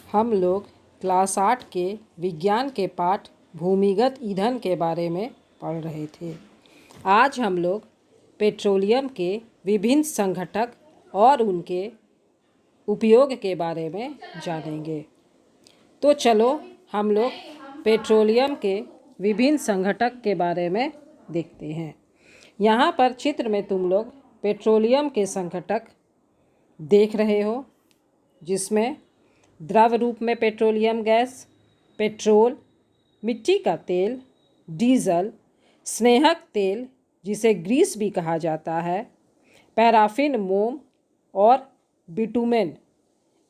हम लोग क्लास 8 के विज्ञान के पाठ भूमिगत ईंधन के बारे में पढ़ रहे थे। आज हम लोग पेट्रोलियम के विभिन्न संघटक और उनके उपयोग के बारे में जानेंगे। तो चलो हम लोग पेट्रोलियम के विभिन्न संघटक के बारे में देखते हैं। यहाँ पर चित्र में तुम लोग पेट्रोलियम के संघटक देख रहे हो, जिसमें द्रव रूप में पेट्रोलियम गैस, पेट्रोल, मिट्टी का तेल, डीजल, स्नेहक तेल जिसे ग्रीस भी कहा जाता है, पैराफिन, मोम और बिटुमेन,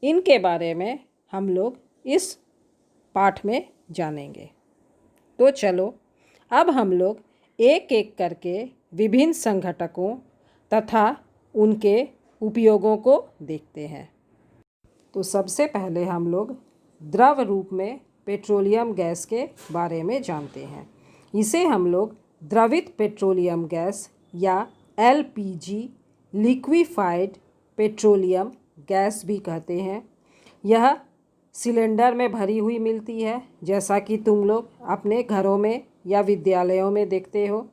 इनके बारे में हम लोग इस पाठ में जानेंगे। तो चलो अब हम लोग एक एक करके विभिन्न संघटकों तथा उनके उपयोगों को देखते हैं। तो सबसे पहले हम लोग द्रव रूप में पेट्रोलियम गैस के बारे में जानते हैं। इसे हम लोग द्रवित पेट्रोलियम गैस या LPG लिक्विफाइड पेट्रोलियम गैस भी कहते हैं। यह सिलेंडर में भरी हुई मिलती है, जैसा कि तुम लोग अपने घरों में या विद्यालयों में देखते हो।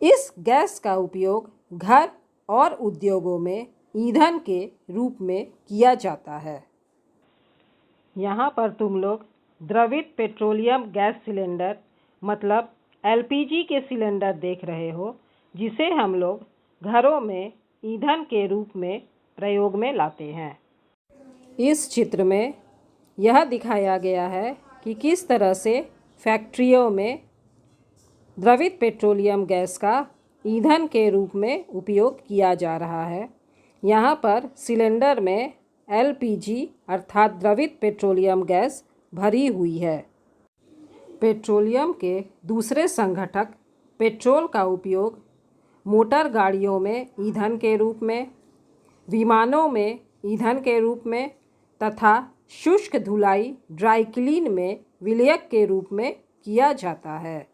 इस गैस का उपयोग घर और उद्योगों में ईंधन के रूप में किया जाता है। यहाँ पर तुम लोग द्रवित पेट्रोलियम गैस सिलेंडर मतलब LPG के सिलेंडर देख रहे हो, जिसे हम लोग घरों में ईंधन के रूप में प्रयोग में लाते हैं। इस चित्र में यह दिखाया गया है कि किस तरह से फैक्ट्रियों में द्रवित पेट्रोलियम गैस का ईंधन के रूप में उपयोग किया जा रहा है। यहाँ पर सिलेंडर में LPG अर्थात द्रवित पेट्रोलियम गैस भरी हुई है। पेट्रोलियम के दूसरे संघटक पेट्रोल का उपयोग मोटर गाड़ियों में ईंधन के रूप में, विमानों में ईंधन के रूप में तथा शुष्क धुलाई ड्राई क्लीन में विलायक के रूप में किया जाता है।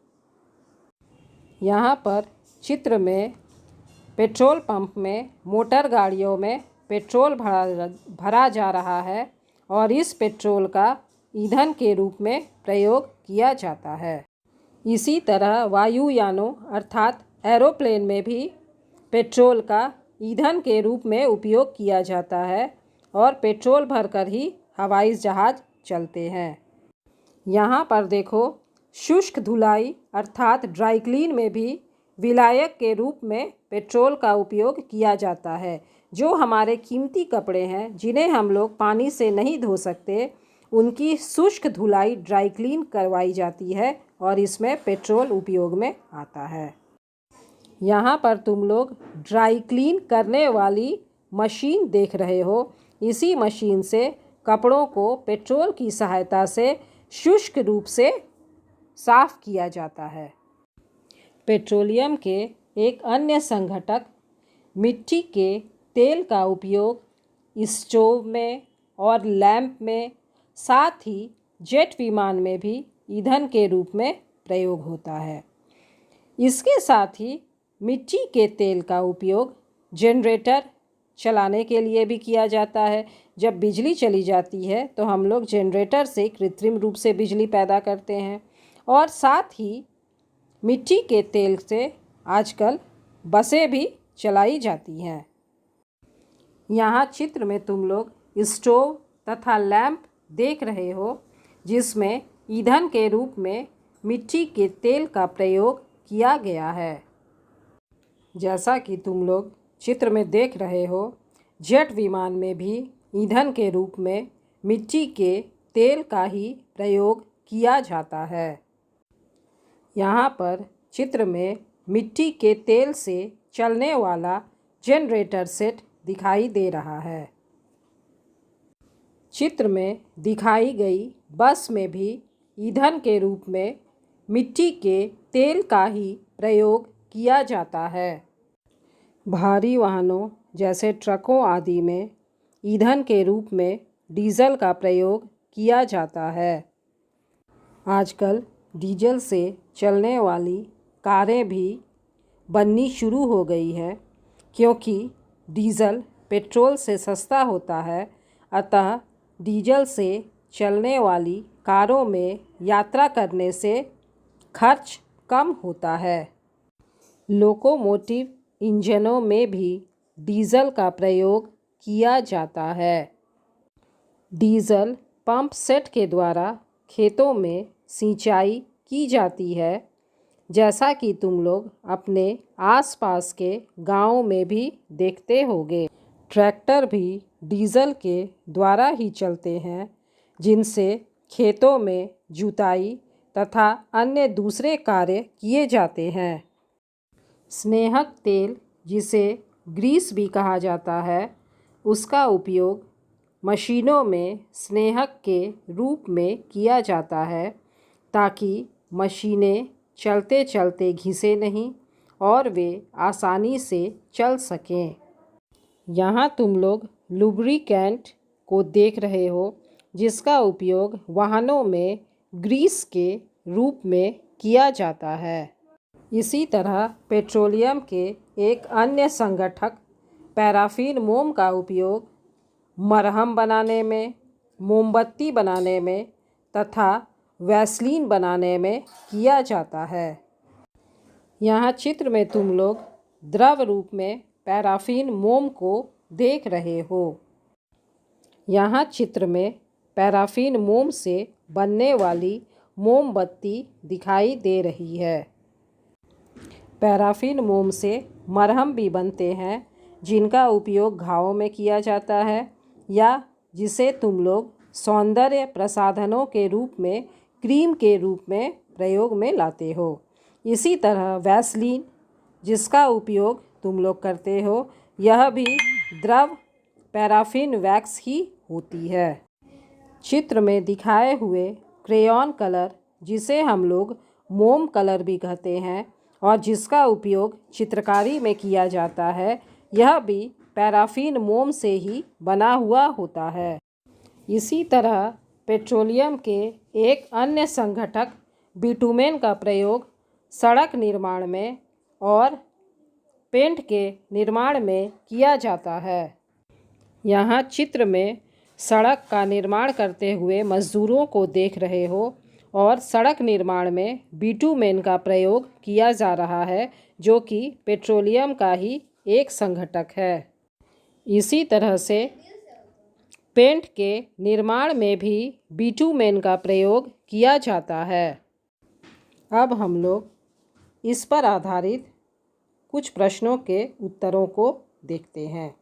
यहाँ पर चित्र में पेट्रोल पंप में मोटर गाड़ियों में पेट्रोल भरा जा रहा है और इस पेट्रोल का ईंधन के रूप में प्रयोग किया जाता है। इसी तरह वायुयानों अर्थात एरोप्लेन में भी पेट्रोल का ईंधन के रूप में उपयोग किया जाता है और पेट्रोल भरकर ही हवाई जहाज चलते हैं। यहाँ पर देखो, शुष्क धुलाई अर्थात ड्राई क्लीन में भी विलायक के रूप में पेट्रोल का उपयोग किया जाता है। जो हमारे कीमती कपड़े हैं, जिन्हें हम लोग पानी से नहीं धो सकते, उनकी शुष्क धुलाई ड्राई क्लीन करवाई जाती है और इसमें पेट्रोल उपयोग में आता है। यहाँ पर तुम लोग ड्राई क्लीन करने वाली मशीन देख रहे हो। इसी मशीन से कपड़ों को पेट्रोल की सहायता से शुष्क रूप से साफ किया जाता है। पेट्रोलियम के एक अन्य संघटक मिट्टी के तेल का उपयोग स्टोव में और लैंप में, साथ ही जेट विमान में भी ईंधन के रूप में प्रयोग होता है। इसके साथ ही मिट्टी के तेल का उपयोग जनरेटर चलाने के लिए भी किया जाता है। जब बिजली चली जाती है तो हम लोग जनरेटर से कृत्रिम रूप से बिजली पैदा करते हैं और साथ ही मिट्टी के तेल से आजकल बसें भी चलाई जाती हैं। यहाँ चित्र में तुम लोग स्टोव तथा लैंप देख रहे हो, जिसमें ईंधन के रूप में मिट्टी के तेल का प्रयोग किया गया है। जैसा कि तुम लोग चित्र में देख रहे हो, जेट विमान में भी ईंधन के रूप में मिट्टी के तेल का ही प्रयोग किया जाता है। यहाँ पर चित्र में मिट्टी के तेल से चलने वाला जनरेटर सेट दिखाई दे रहा है। चित्र में दिखाई गई बस में भी ईंधन के रूप में मिट्टी के तेल का ही प्रयोग किया जाता है। भारी वाहनों जैसे ट्रकों आदि में ईंधन के रूप में डीजल का प्रयोग किया जाता है। आजकल डीजल से चलने वाली कारें भी बननी शुरू हो गई है, क्योंकि डीजल पेट्रोल से सस्ता होता है। अतः डीजल से चलने वाली कारों में यात्रा करने से खर्च कम होता है। लोकोमोटिव इंजनों में भी डीजल का प्रयोग किया जाता है। डीजल पंप सेट के द्वारा खेतों में सिंचाई की जाती है, जैसा कि तुम लोग अपने आसपास के गांवों में भी देखते होंगे। ट्रैक्टर भी डीजल के द्वारा ही चलते हैं, जिनसे खेतों में जुताई तथा अन्य दूसरे कार्य किए जाते हैं। स्नेहक तेल, जिसे ग्रीस भी कहा जाता है, उसका उपयोग मशीनों में स्नेहक के रूप में किया जाता है, ताकि मशीनें चलते चलते घिसे नहीं और वे आसानी से चल सकें। यहाँ तुम लोग लुब्रिकेंट को देख रहे हो, जिसका उपयोग वाहनों में ग्रीस के रूप में किया जाता है। इसी तरह पेट्रोलियम के एक अन्य संगठक पैराफिन मोम का उपयोग मरहम बनाने में, मोमबत्ती बनाने में तथा वैसलीन बनाने में किया जाता है। यहाँ चित्र में तुम लोग द्रव रूप में पैराफिन मोम को देख रहे हो। यहाँ चित्र में पैराफिन मोम से बनने वाली मोमबत्ती दिखाई दे रही है। पैराफिन मोम से मरहम भी बनते हैं, जिनका उपयोग घावों में किया जाता है या जिसे तुम लोग सौंदर्य प्रसाधनों के रूप में, क्रीम के रूप में प्रयोग में लाते हो। इसी तरह वैसलीन, जिसका उपयोग तुम लोग करते हो, यह भी द्रव पैराफिन वैक्स ही होती है। चित्र में दिखाए हुए क्रेयॉन कलर, जिसे हम लोग मोम कलर भी कहते हैं और जिसका उपयोग चित्रकारी में किया जाता है, यह भी पैराफिन मोम से ही बना हुआ होता है। इसी तरह पेट्रोलियम के एक अन्य संघटक बिटुमेन का प्रयोग सड़क निर्माण में और पेंट के निर्माण में किया जाता है। यहाँ चित्र में सड़क का निर्माण करते हुए मजदूरों को देख रहे हो और सड़क निर्माण में बिटुमेन का प्रयोग किया जा रहा है, जो कि पेट्रोलियम का ही एक संघटक है। इसी तरह से पेंट के निर्माण में भी बिटुमेन का प्रयोग किया जाता है। अब हम लोग इस पर आधारित कुछ प्रश्नों के उत्तरों को देखते हैं।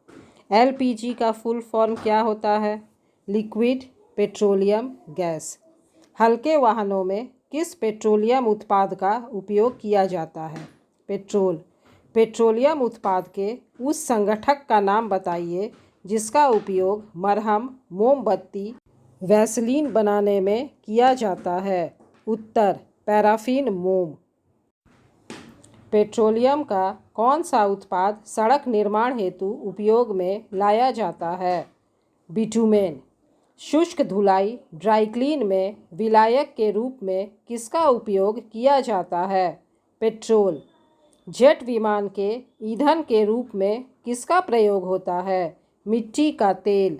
एलपीजी का फुल फॉर्म क्या होता है? Liquid petroleum gas. हल्के वाहनों में किस पेट्रोलियम उत्पाद का उपयोग किया जाता है? पेट्रोल। पेट्रोलियम उत्पाद के उस संगठक का नाम बताइए जिसका उपयोग मरहम, मोमबत्ती, वैसलीन बनाने में किया जाता है। उत्तर पैराफिन मोम। पेट्रोलियम का कौन सा उत्पाद सड़क निर्माण हेतु उपयोग में लाया जाता है? बिटुमेन। शुष्क धुलाई ड्राई क्लीन में विलायक के रूप में किसका उपयोग किया जाता है? पेट्रोल। जेट विमान के ईंधन के रूप में किसका प्रयोग होता है? मिट्टी का तेल।